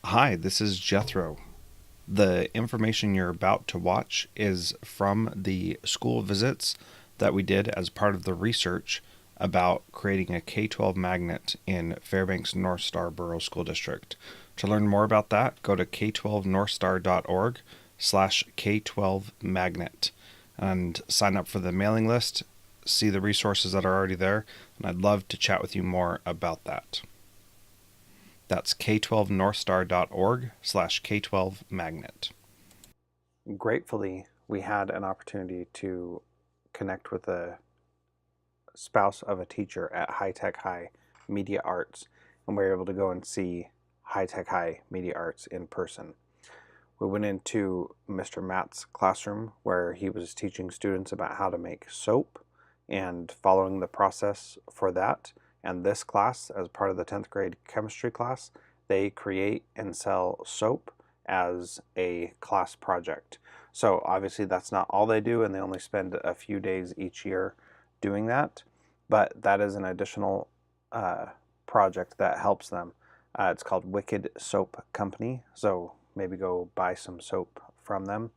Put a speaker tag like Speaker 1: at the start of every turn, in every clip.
Speaker 1: Hi, this is Jethro. The information you're about to watch is from the school visits that we did as part of the research about creating a K 12 magnet in Fairbanks North Star Borough School District. To learn more about that, go to k12northstar.org/K12 magnet and sign up for the mailing list, see the resources that are already there, and I'd love to chat with you more about that. That's k12northstar.org/K12 magnet. Gratefully, we had an opportunity to connect with a spouse of a teacher at High Tech High Media Arts, and we were able to go and see High Tech High Media Arts in person. We went into Mr. Matt's classroom where he was teaching students about how to make soap and following the process for that. And this class, as part of the 10th grade chemistry class, they create and sell soap as a class project. So obviously that's not all they do, and they only spend a few days each year doing that, but that is an additional project that helps them. It's called Wicked Soap Company, so maybe go buy some soap from them.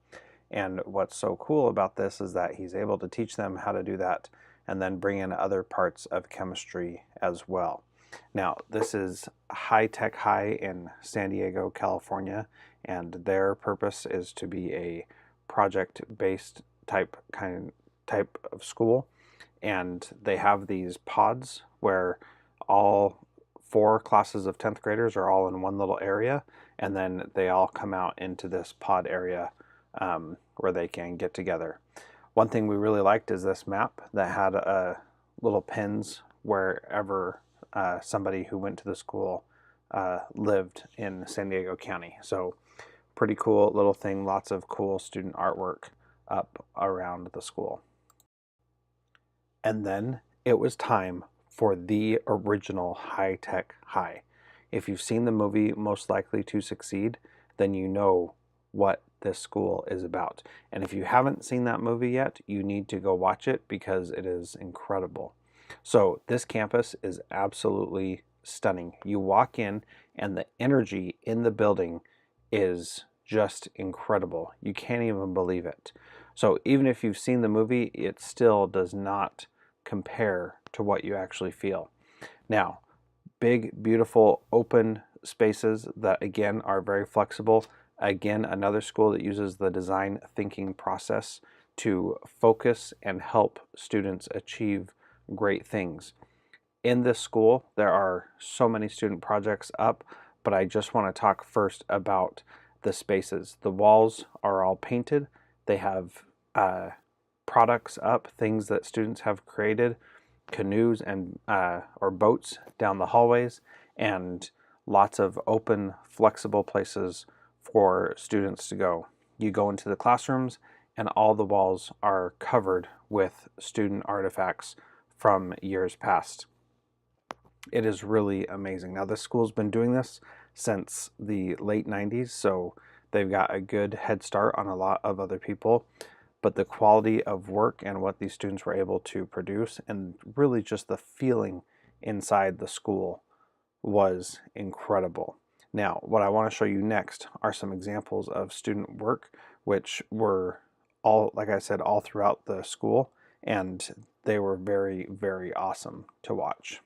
Speaker 1: And what's so cool about this is that he's able to teach them how to do that and then bring in other parts of chemistry as well. Now, this is High Tech High in San Diego, California, and their purpose is to be a project-based type of school. And they have these pods where all four classes of 10th graders are all in one little area, and then they all come out into this pod area where they can get together. One thing we really liked is this map that had little pins wherever somebody who went to the school lived in San Diego County. So pretty cool little thing, lots of cool student artwork up around the school. And then it was time for the original High Tech High. If you've seen the movie Most Likely to Succeed, then you know what this school is about. And if you haven't seen that movie yet, you need to go watch it because it is incredible. So this campus is absolutely stunning. You walk in and the energy in the building is just incredible. You can't even believe it. So even if you've seen the movie, it still does not compare to what you actually feel. Now, big, beautiful, open spaces that again are very flexible. Again, another school that uses the design thinking process to focus and help students achieve great things. In this school, there are so many student projects up, but I just want to talk first about the spaces. The walls are all painted. They have products up, things that students have created, canoes and or boats down the hallways, and lots of open, flexible places for students to go. You go into the classrooms, and all the walls are covered with student artifacts from years past. It is really amazing. Now, this school's been doing this since the late 90s, so they've got a good head start on a lot of other people. But the quality of work and what these students were able to produce, and really just the feeling inside the school, was incredible. Now, what I want to show you next are some examples of student work, which were all, like I said, all throughout the school, and they were very, very awesome to watch.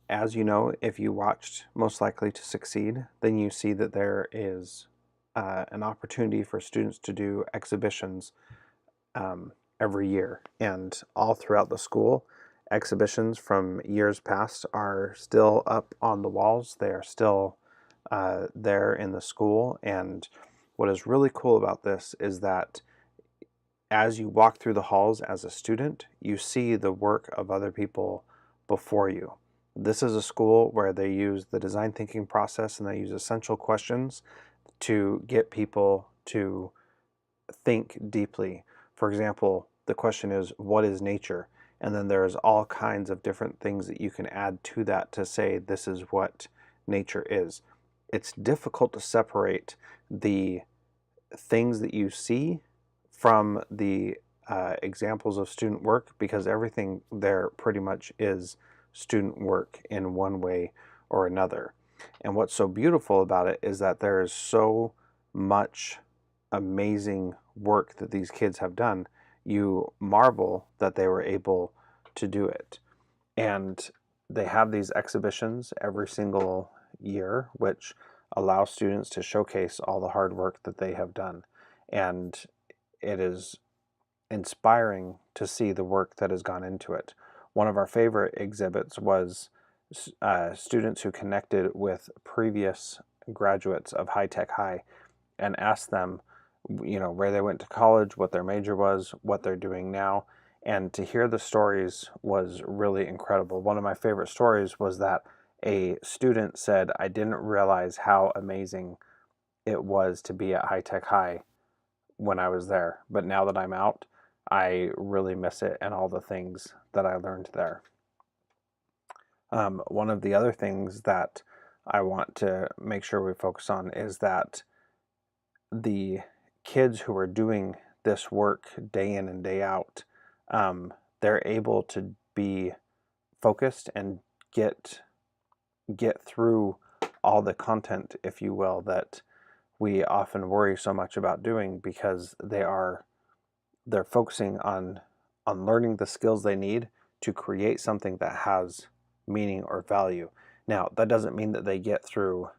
Speaker 1: As you know, if you watched Most Likely to Succeed, then you see that there is an opportunity for students to do exhibitions every year. And all throughout the school, exhibitions from years past are still up on the walls. They are still there in the school. And what is really cool about this is that as you walk through the halls as a student, you see the work of other people before you. This is a school where they use the design thinking process and they use essential questions to get people to think deeply. For example, the question is, what is nature? And then there's all kinds of different things that you can add to that to say this is what nature is. It's difficult to separate the things that you see from the examples of student work because everything there pretty much is student work in one way or another. And what's so beautiful about it is that there is so much amazing work that these kids have done. You marvel that they were able to do it. And they have these exhibitions every single year, which allow students to showcase all the hard work that they have done. And it is inspiring to see the work that has gone into it. One of our favorite exhibits was students who connected with previous graduates of High Tech High and asked them, where they went to college, what their major was, what they're doing now. And to hear the stories was really incredible. One of my favorite stories was that a student said, I didn't realize how amazing it was to be at High Tech High when I was there. But now that I'm out, I really miss it and all the things that I learned there. One of the other things that I want to make sure we focus on is that the kids who are doing this work day in and day out, they're able to be focused and get through all the content, if you will, that we often worry so much about doing, because they're focusing on learning the skills they need to create something that has meaning or value. Now, that doesn't mean that they get through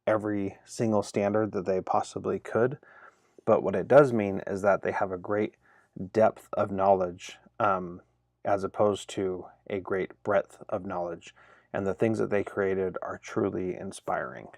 Speaker 1: every single standard that they possibly could, but what it does mean is that they have a great depth of knowledge, as opposed to a great breadth of knowledge. And the things that they created are truly inspiring.